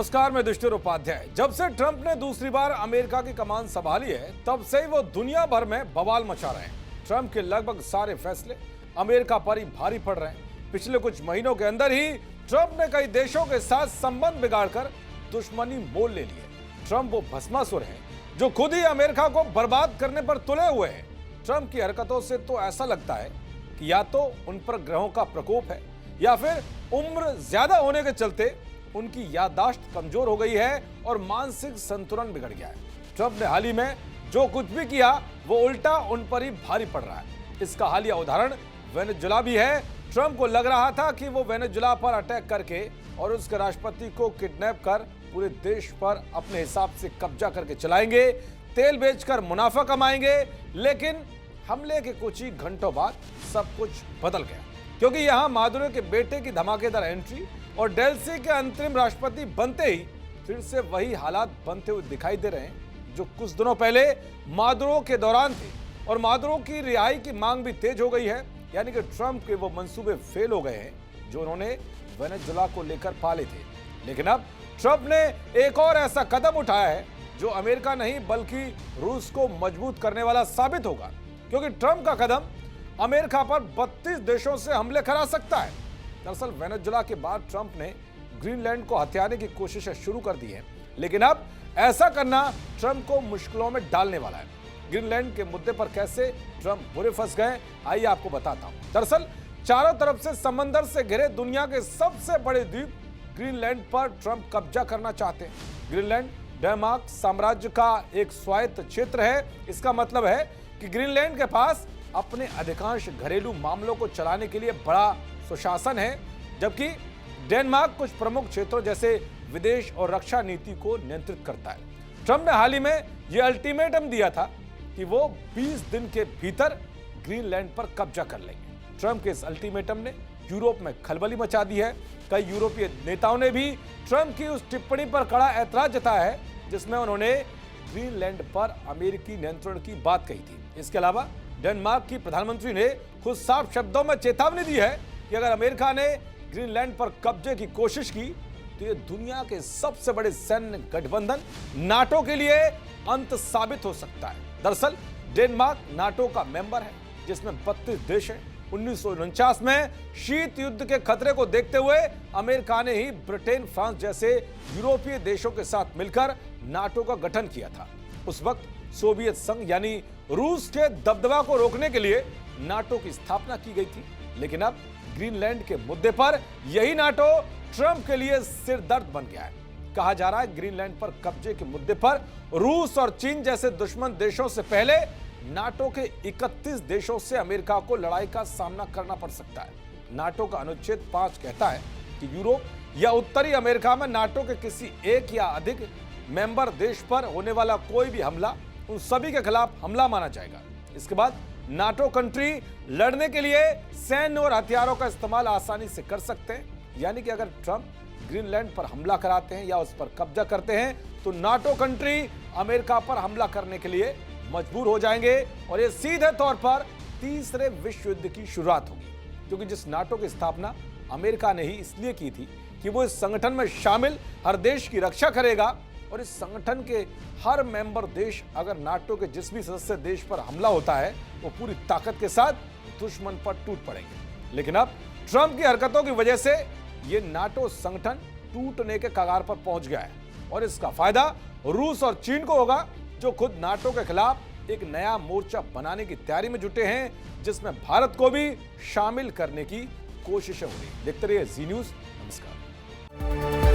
नमस्कार, मैं दुष्यंत उपाध्याय। जब से ट्रंप ने दूसरी बार अमेरिका की कमान संभाली है, तब से ही वो दुनिया भर में बवाल मचा रहे हैं। ट्रंप के लगभग सारे फैसले अमेरिका पर ही भारी पड़ रहे हैं। पिछले कुछ महीनों के अंदर ही ट्रंप ने कई देशों के साथ संबंध बिगाड़कर दुश्मनी मोल ले ली है। ट्रंप वो भस्मासुर हैं जो खुद ही अमेरिका को बर्बाद करने पर तुले हुए हैं। ट्रंप की हरकतों से तो ऐसा लगता है कि या तो उन पर ग्रहों का प्रकोप है या फिर उम्र ज्यादा होने के चलते उनकी याददाश्त कमजोर हो गई है और मानसिक संतुलन बिगड़ गया है। ट्रंप ने हाल ही में जो कुछ भी किया वो उल्टा उन पर ही भारी पड़ रहा है। इसका हालिया उदाहरण वेनेजुला भी है। ट्रंप को लग रहा था कि वो वेनेजुला पर अटैक करके और उसके राष्ट्रपति को किडनैप कर पूरे देश पर अपने हिसाब से कब्जा करके चलाएंगे, तेल बेचकर मुनाफा कमाएंगे। लेकिन हमले के कुछ ही घंटों बाद सब कुछ बदल गया, क्योंकि यहां मादुरो के बेटे की धमाकेदार एंट्री और डेल्सी के अंतरिम राष्ट्रपति बनते ही फिर से वही हालात बनते हुए दिखाई दे रहे हैं जो कुछ दिनों पहले मादुरो के दौरान थे। और मादुरो की रिहाई की मांग भी तेज हो गई है, यानी कि ट्रंप के वो मंसूबे फेल हो गए हैं जो उन्होंने वेनेजुला को लेकर पाले थे। लेकिन अब ट्रंप ने एक और ऐसा कदम उठाया है जो अमेरिका नहीं बल्कि रूस को मजबूत करने वाला साबित होगा, क्योंकि ट्रंप का कदम अमेरिका पर 32 देशों से हमले करा सकता है। दरअसल वेनेजुला के बाद ट्रंप ने ग्रीनलैंड को हथियाने की कोशिशें शुरू कर दी हैं, लेकिन अब ऐसा करना ट्रंप को मुश्किलों में डालने वाला है। ग्रीनलैंड के मुद्दे पर कैसे ट्रंप बुरे फंस गए, आइए आपको बताता हूं। दरअसल चारों तरफ से समंदर से घिरे दुनिया के सबसे बड़े द्वीप ग्रीनलैंड पर ट्रंप कब्जा करना चाहते हैं। ग्रीनलैंड डेनमार्क साम्राज्य का एक स्वायत्त क्षेत्र है। इसका मतलब है कि ग्रीनलैंड के पास अपने अधिकांश घरेलू मामलों को चलाने के लिए बड़ा सुशासन है, जबकि डेनमार्क कुछ प्रमुख क्षेत्रों जैसे विदेश और रक्षा नीति को नियंत्रित करता है। ट्रंप ने हाल ही में यह अल्टीमेटम दिया था कि वो 20 दिन के भीतर ग्रीनलैंड पर कब्जा कर लेंगे। ट्रंप के इस अल्टीमेटम ने यूरोप में खलबली मचा दी है। कई यूरोपीय नेताओं ने भी ट्रंप की उस टिप्पणी पर कड़ा ऐतराज जताया है जिसमें उन्होंने ग्रीनलैंड पर अमेरिकी नियंत्रण की बात कही थी। इसके अलावा डेनमार्क की प्रधानमंत्री ने खुद साफ शब्दों में चेतावनी दी है कि अगर अमेरिका ने ग्रीनलैंड पर कब्जे की कोशिश की तो यह दुनिया के सबसे बड़े सैन्य गठबंधन नाटो के लिए अंत साबित हो सकता है। दरअसल डेनमार्क नाटो का मेंबर है जिसमें 32 देश हैं। 1949 में शीत युद्ध के खतरे को देखते हुए अमेरिका ने ही ब्रिटेन, फ्रांस जैसे यूरोपीय देशों के साथ मिलकर नाटो का गठन किया था। उस वक्त सोवियत संघ यानी रूस के दबदबा को रोकने के लिए नाटो की स्थापना की गई थी। लेकिन अब ग्रीनलैंड के मुद्दे पर यही नाटो ट्रंप के लिए सिरदर्द बन गया है। कहा जा रहा है ग्रीनलैंड पर कब्जे के मुद्दे पर रूस और चीन जैसे दुश्मन देशों से पहले नाटो के 31 देशों से अमेरिका को लड़ाई का सामना करना पड़ सकता है। नाटो का अनुच्छेद 5 कहता है कि यूरोप या उत्तरी अमेरिका में नाटो के किसी एक या अधिक मेंबर देश पर होने वाला कोई भी हमला उन सभी के खिलाफ हमला माना जाएगा। इसके बाद नाटो कंट्री लड़ने के लिए सैन्य और हथियारों का इस्तेमाल आसानी से कर सकते हैं। यानी कि अगर ट्रंप ग्रीनलैंड पर हमला कराते हैं या उस पर कब्जा करते हैं तो नाटो कंट्री अमेरिका पर हमला करने के लिए मजबूर हो जाएंगे और यह सीधे तौर पर तीसरे विश्व युद्ध की शुरुआत होगी, क्योंकि जिस नाटो की स्थापना अमेरिका ने ही इसलिए की थी कि वो इस संगठन में शामिल हर देश की रक्षा करेगा और इस संगठन के हर मेंबर देश अगर नाटो के जिस भी सदस्य देश पर हमला होता है वो पूरी ताकत के साथ दुश्मन पर टूट पड़ेंगे। लेकिन अब ट्रंप की हरकतों की वजह से ये नाटो संगठन टूटने के कगार पर पहुंच गया है और इसका फायदा रूस और चीन को होगा, जो खुद नाटो के खिलाफ एक नया मोर्चा बनाने की तैयारी में जुटे हैं, जिसमें भारत को भी शामिल करने की कोशिशें हो रही। देखते रहिए जी न्यूज़। नमस्कार।